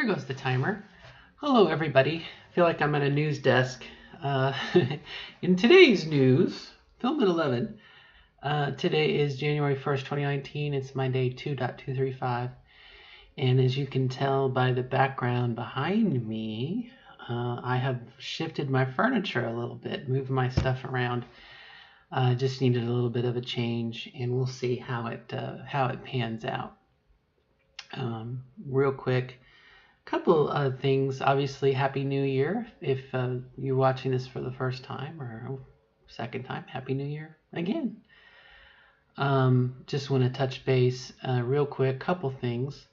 there goes the timer. Hello, everybody. I feel like I'm at a news desk. Uh, in today's news, Film at 11. Today is January 1st, 2019. It's my day 2.235. And as you can tell by the background behind me, I have shifted my furniture a little bit, moved my stuff around. Just needed a little bit of a change, and we'll see how it pans out. Real quick, couple of things. Obviously, Happy New Year. If you're watching this for the first time or second time, Happy New Year again. Just want to touch base real quick. Couple things.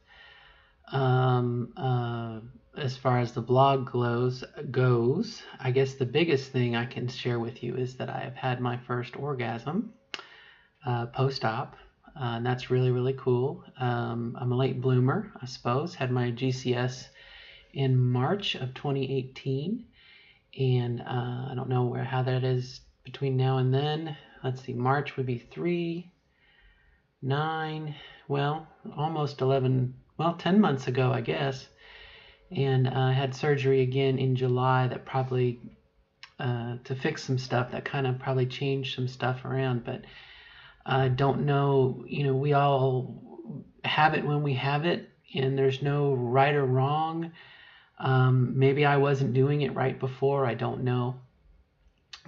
As far as the blog goes, I guess the biggest thing I can share with you is that I have had my first orgasm post-op. And that's really, really cool. I'm a late bloomer, I suppose. Had my GCS in March of 2018. And I don't know how that is between now and then. Let's see, March would be 3, 9, well, almost 11, 10 months ago, I guess. And I had surgery again in July that probably, to fix some stuff that kind of probably changed some stuff around. But I don't know, we all have it when we have it, and there's no right or wrong. Maybe I wasn't doing it right before, I don't know.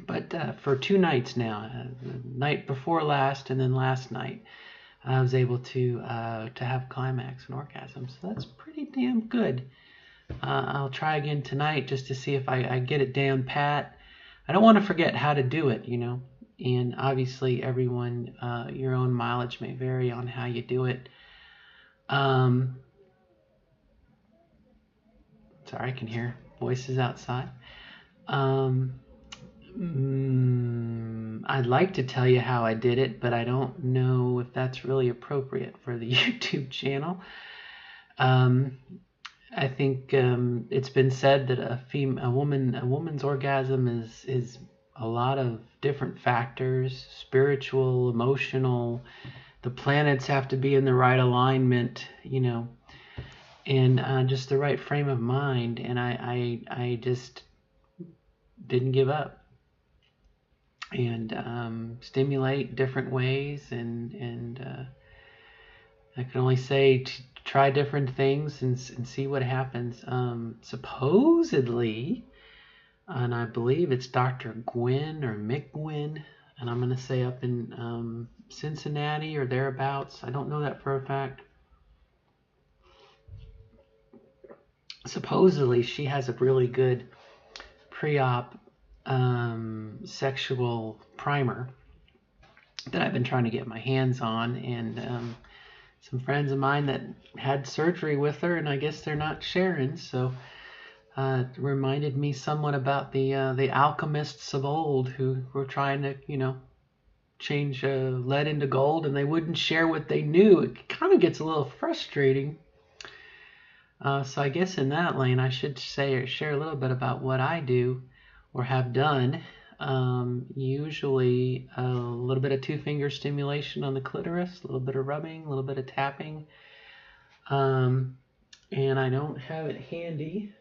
But for 2 nights now, the night before last and then last night, I was able to have climax and orgasm. So that's pretty damn good. I'll try again tonight just to see if I get it down pat. I don't want to forget how to do it, And obviously, everyone, your own mileage may vary on how you do it. Sorry, I can hear voices outside. I'd like to tell you how I did it, but I don't know if that's really appropriate for the YouTube channel. I think it's been said that a woman's orgasm is a lot of different factors, spiritual, emotional. The planets have to be in the right alignment, and just the right frame of mind. And I just didn't give up, and stimulate different ways, and I can only say try different things and see what happens. Supposedly, and I believe it's Dr. Gwynn or Mick Gwynn, and I'm going to say up in Cincinnati or thereabouts. I don't know that for a fact. Supposedly, she has a really good pre-op sexual primer that I've been trying to get my hands on, and some friends of mine that had surgery with her, and I guess they're not sharing, so it reminded me somewhat about the alchemists of old who were trying to, change lead into gold, and they wouldn't share what they knew. It kind of gets a little frustrating. So I guess in that lane, I should share a little bit about what I do or have done. Usually a little bit of 2-finger stimulation on the clitoris, a little bit of rubbing, a little bit of tapping. And I don't have it handy.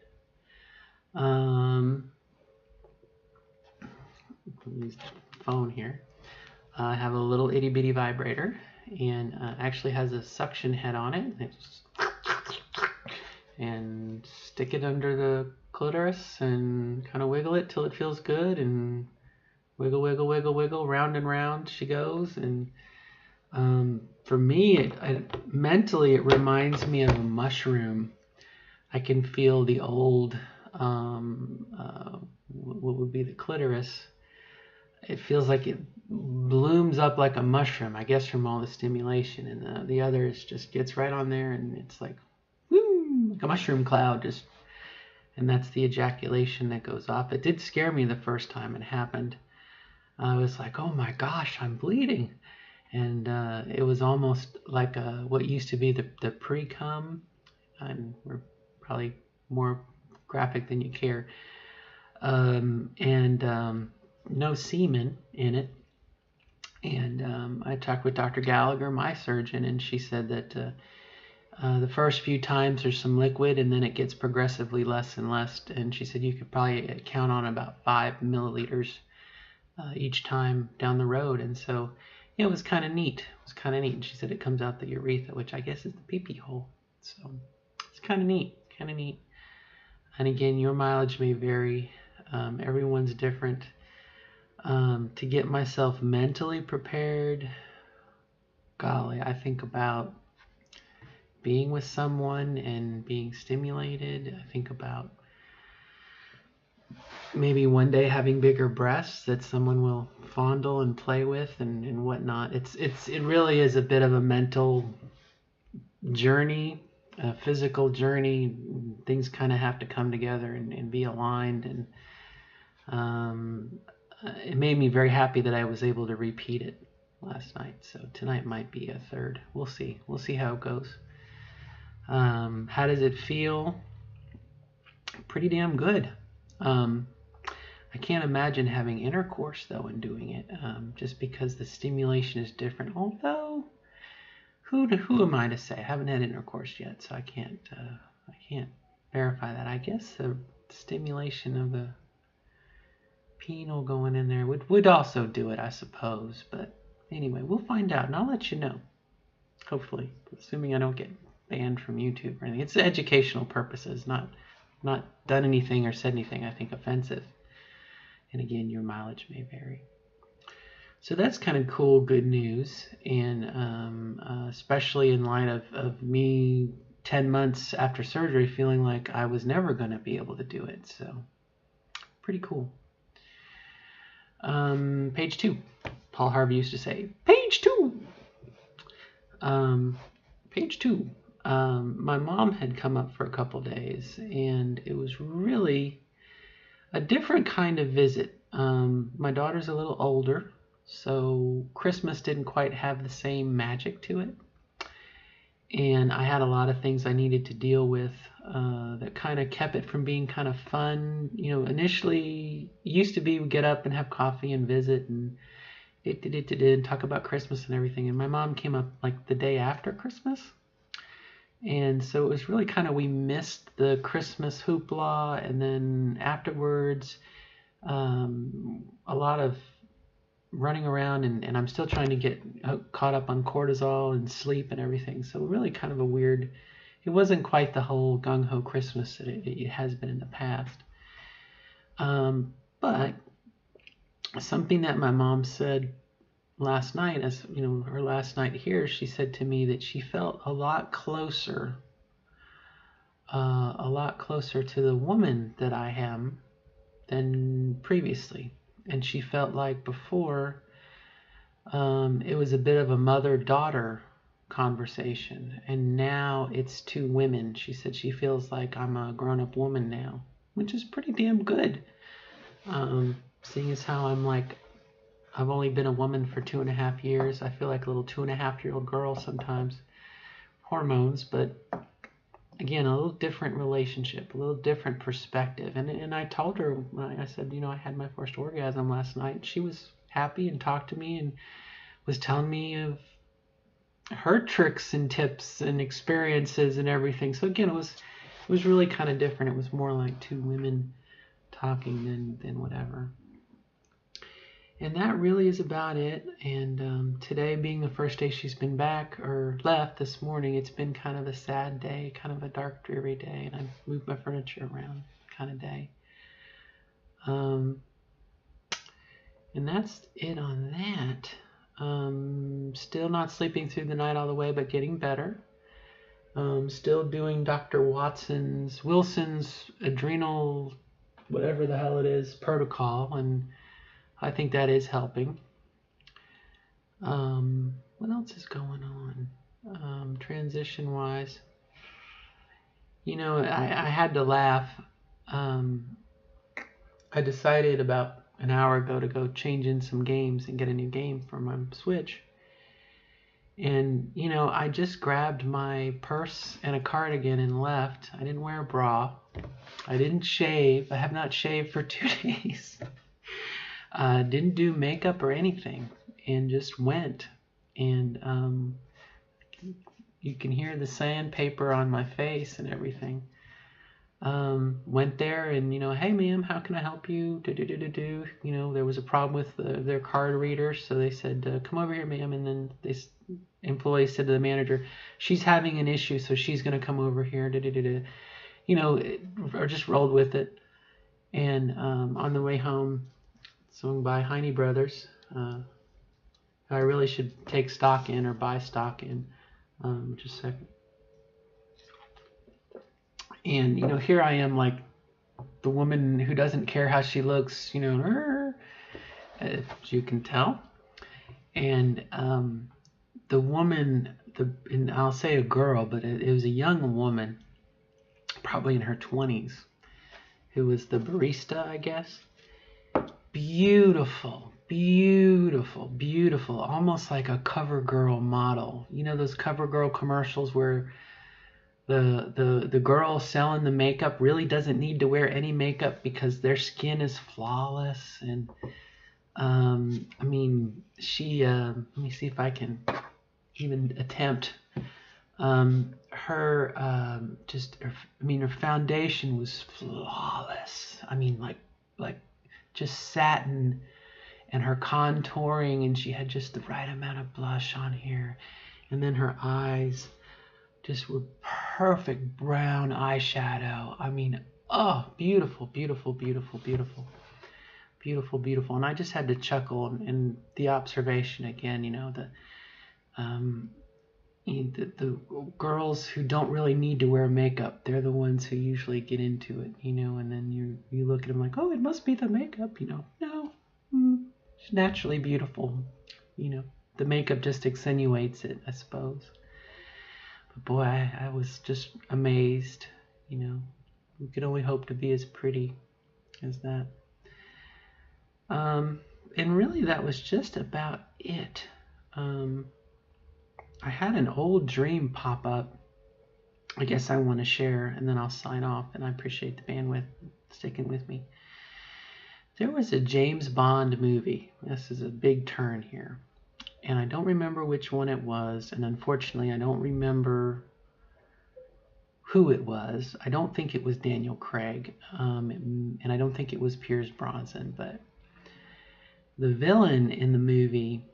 Use the phone here. I have a little itty bitty vibrator, and actually has a suction head on it. And stick it under the clitoris and kind of wiggle it till it feels good, and wiggle, wiggle, wiggle, wiggle, round and round she goes. And for me, mentally, it reminds me of a mushroom. I can feel the old, what would be the clitoris. It feels like it blooms up like a mushroom, I guess, from all the stimulation. And the others just gets right on there, and it's like, woo, like a mushroom cloud, just. And that's the ejaculation that goes off. It did scare me the first time it happened. I was like, oh my gosh, I'm bleeding. And it was almost like what used to be the pre-cum. And we're probably more graphic than you care. No semen in it. And I talked with Dr. Gallagher, my surgeon, and she said that The first few times there's some liquid, and then it gets progressively less and less. And she said you could probably count on about 5 milliliters each time down the road. And so it was kind of neat. It was kind of neat. And she said it comes out the urethra, which I guess is the pee-pee hole. So it's kind of neat, kind of neat. And again, your mileage may vary. Everyone's different. To get myself mentally prepared, golly, I think about being with someone and being stimulated. I think about maybe one day having bigger breasts that someone will fondle and play with and whatnot. It really is a bit of a mental journey, a physical journey. Things kind of have to come together and be aligned. And it made me very happy that I was able to repeat it last night. So tonight might be a third. We'll see. We'll see how it goes. How does it feel? Pretty damn good. I can't imagine having intercourse though and doing it, just because the stimulation is different. Although, who am I to say? I haven't had intercourse yet, so I can't verify that. I guess the stimulation of the penile going in there would also do it, I suppose. But anyway, we'll find out, and I'll let you know. Hopefully, assuming I don't get banned from YouTube or anything. It's educational purposes, not done anything or said anything I think offensive. And again, your mileage may vary. So that's kind of cool, good news. And especially in light of me 10 months after surgery feeling like I was never going to be able to do it. So pretty cool. Page 2. Paul Harvey used to say, page 2. Page 2. My mom had come up for a couple days, and it was really a different kind of visit. My daughter's a little older, so Christmas didn't quite have the same magic to it. And I had a lot of things I needed to deal with that kind of kept it from being kind of fun. You know, initially, it used to be we'd get up and have coffee and visit and talk about Christmas and everything. And my mom came up like the day after Christmas. And so it was really kind of, we missed the Christmas hoopla, and then afterwards, a lot of running around, and I'm still trying to get caught up on cortisol and sleep and everything. So really kind of a weird, it wasn't quite the whole gung-ho Christmas that it has been in the past. But something that my mom said last night, as you know, her last night here, she said to me that she felt a lot closer to the woman that I am than previously. And she felt like before it was a bit of a mother-daughter conversation, and now it's two women. She said she feels like I'm a grown-up woman now, which is pretty damn good. Seeing as how I've only been a woman for 2.5 years. I feel like a little 2.5-year-old girl sometimes. Hormones, but again, a little different relationship, a little different perspective. And I told her, I said, you know, I had my first orgasm last night. She was happy and talked to me and was telling me of her tricks and tips and experiences and everything. So again, it was really kind of different. It was more like two women talking than whatever. And that really is about it. And today being the first day she's been back or left this morning, it's been kind of a sad day, kind of a dark, dreary day. And I moved my furniture around kind of day. And that's it on that. Still not sleeping through the night all the way, but getting better. Still doing Dr. Wilson's adrenal, whatever the hell it is, protocol. And I think that is helping. What else is going on? Transition-wise, you know, I had to laugh. I decided about an hour ago to go change in some games and get a new game for my Switch. And, you know, I just grabbed my purse and a cardigan and left. I didn't wear a bra. I didn't shave. I have not shaved for 2 days. Didn't do makeup or anything, and just went. And you can hear the sandpaper on my face and everything. Went there and, hey ma'am, how can I help you? There was a problem with their card reader, so they said, come over here, ma'am. And then employee said to the manager, she's having an issue, so she's going to come over here. Or just rolled with it. And on the way home, swung by Heine Brothers. I really should take stock in or buy stock in. Just a second. And, here I am, like the woman who doesn't care how she looks, as you can tell. And the woman, and I'll say a girl, but it was a young woman, probably in her 20s, who was the barista, I guess. Beautiful, beautiful, beautiful, almost like a CoverGirl model. Those CoverGirl commercials where the girl selling the makeup really doesn't need to wear any makeup because their skin is flawless. And she let me see if I can even attempt. Her foundation was flawless. Like just satin, and her contouring, and she had just the right amount of blush on here, and then her eyes just were perfect brown eyeshadow. Beautiful, beautiful, beautiful, beautiful, beautiful, beautiful. And I just had to chuckle and the observation again, the girls who don't really need to wear makeup, they're the ones who usually get into it, and then you look at them like, oh, it must be the makeup, no, it's naturally beautiful, the makeup just accentuates it, I suppose. But boy, I was just amazed, we could only hope to be as pretty as that. And really that was just about it. I had an old dream pop up. I guess I want to share, and then I'll sign off, and I appreciate the bandwidth sticking with me. There was a James Bond movie. This is a big turn here. And I don't remember which one it was, and unfortunately I don't remember who it was. I don't think it was Daniel Craig, and I don't think it was Pierce Brosnan, but the villain in the movie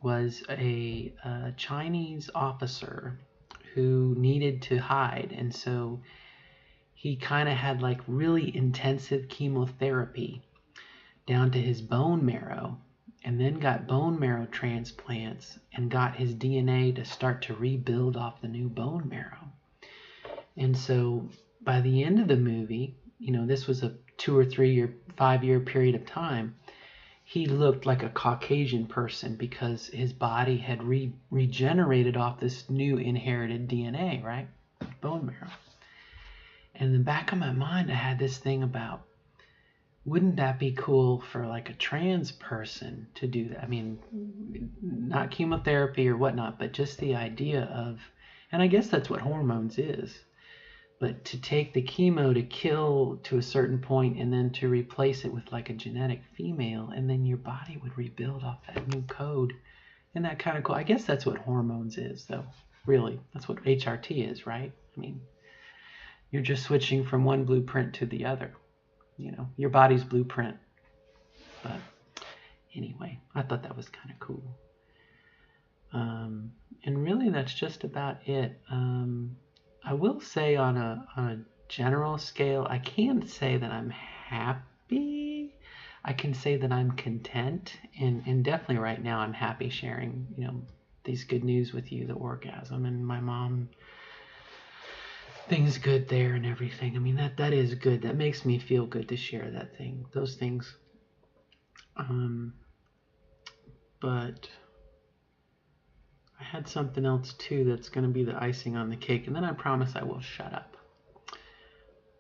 was a Chinese officer who needed to hide, and so he kind of had like really intensive chemotherapy down to his bone marrow, and then got bone marrow transplants and got his DNA to start to rebuild off the new bone marrow. And so by the end of the movie, this was a 2 or 3 year, 5 year period of time, he looked like a Caucasian person because his body had regenerated off this new inherited DNA, right? Bone marrow. And in the back of my mind, I had this thing about, wouldn't that be cool for like a trans person to do that? Not chemotherapy or whatnot, but just the idea of, and I guess that's what hormones is, but to take the chemo to kill to a certain point and then to replace it with like a genetic female, and then your body would rebuild off that new code. Isn't that kind of cool? I guess that's what hormones is, though. Really, that's what HRT is, right? You're just switching from one blueprint to the other. Your body's blueprint. But anyway, I thought that was kind of cool. And really, that's just about it. I will say on a general scale, I can't say that I'm happy. I can say that I'm content, and definitely right now I'm happy sharing, these good news with you, the orgasm and my mom. Things good there and everything. That is good. That makes me feel good to share those things. But I had something else too that's going to be the icing on the cake, and then I promise I will shut up.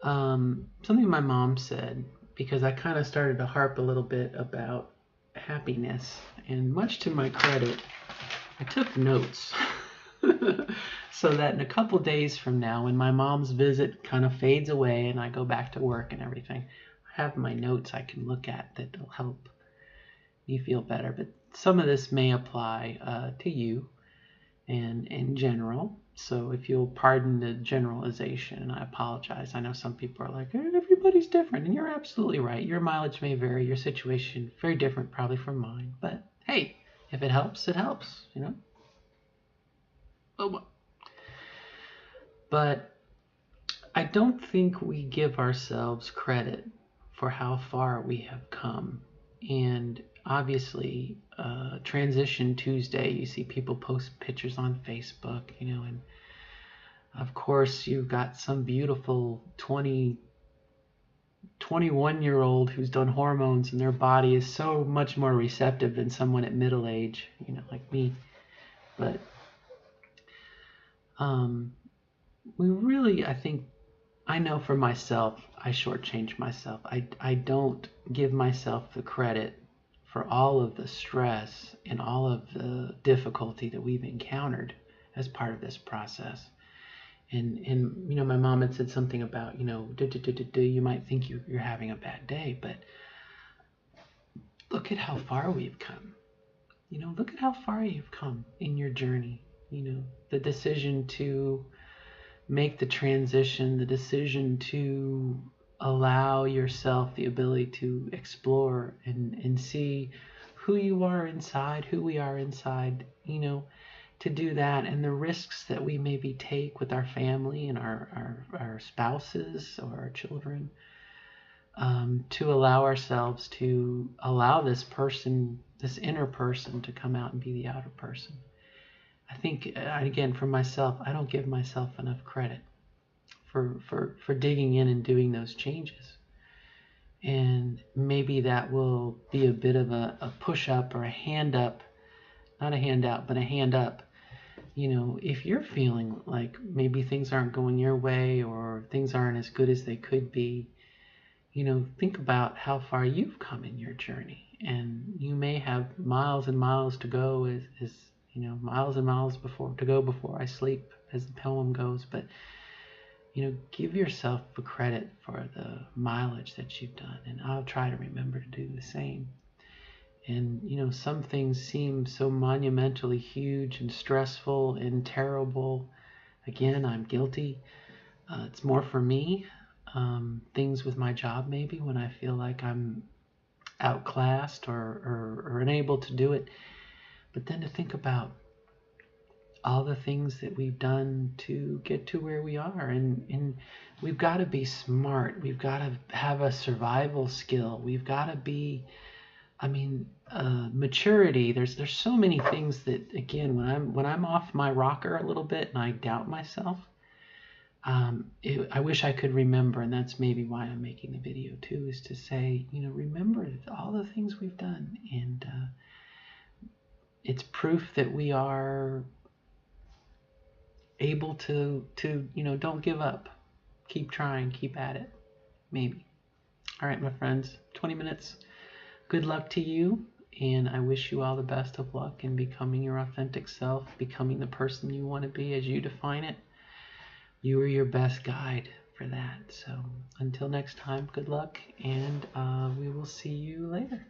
Something my mom said, because I kind of started to harp a little bit about happiness, and much to my credit, I took notes. So that in a couple days from now, when my mom's visit kind of fades away and I go back to work and everything, I have my notes I can look at that will help me feel better. But some of this may apply to you and in general. So if you'll pardon the generalization, and I apologize. I know some people are like, everybody's different, and you're absolutely right. Your mileage may vary, your situation very different probably from mine. But hey, if it helps, it helps, you know? Oh, well. But I don't think we give ourselves credit for how far we have come. And obviously, Transition Tuesday, you see people post pictures on Facebook, you know, and of course, you've got some beautiful 21-year-old who's done hormones and their body is so much more receptive than someone at middle age, you know, like me. But we really, I think, I know for myself, I shortchange myself. I don't give myself the credit for all of the stress and all of the difficulty that we've encountered as part of this process. And you know, my mom had said something about, you know, you might think you're having a bad day, but look at how far we've come. You know, look at how far you've come in your journey. You know, the decision to make the transition, the decision to allow yourself the ability to explore and see who you are inside, who we are inside, you know, to do that, and the risks that we maybe take with our family and our spouses or our children, to allow ourselves to allow this person, this inner person, to come out and be the outer person. I think, again, for myself, I don't give myself enough credit for digging in and doing those changes. And maybe that will be a bit of a push up or a hand up, not a handout, but a hand up. You know, if you're feeling like maybe things aren't going your way or things aren't as good as they could be, you know, think about how far you've come in your journey. And you may have miles and miles to go, as you know, miles and miles to go before I sleep, as the poem goes. But, you know, give yourself the credit for the mileage that you've done. And I'll try to remember to do the same. And, you know, some things seem so monumentally huge and stressful and terrible. Again, I'm guilty. It's more for me. Things with my job, maybe, when I feel like I'm outclassed or unable to do it. But then to think about all the things that we've done to get to where we are. And we've got to be smart. We've got to have a survival skill. We've got to be... I mean, maturity. There's so many things that, again, when I'm off my rocker a little bit and I doubt myself, I wish I could remember, and that's maybe why I'm making the video too, is to say, you know, remember all the things we've done, and it's proof that we are able to you know, don't give up, keep trying, keep at it, maybe. All right, my friends, 20 minutes. Good luck to you, and I wish you all the best of luck in becoming your authentic self, becoming the person you want to be as you define it. You are your best guide for that. So until next time, good luck, and we will see you later.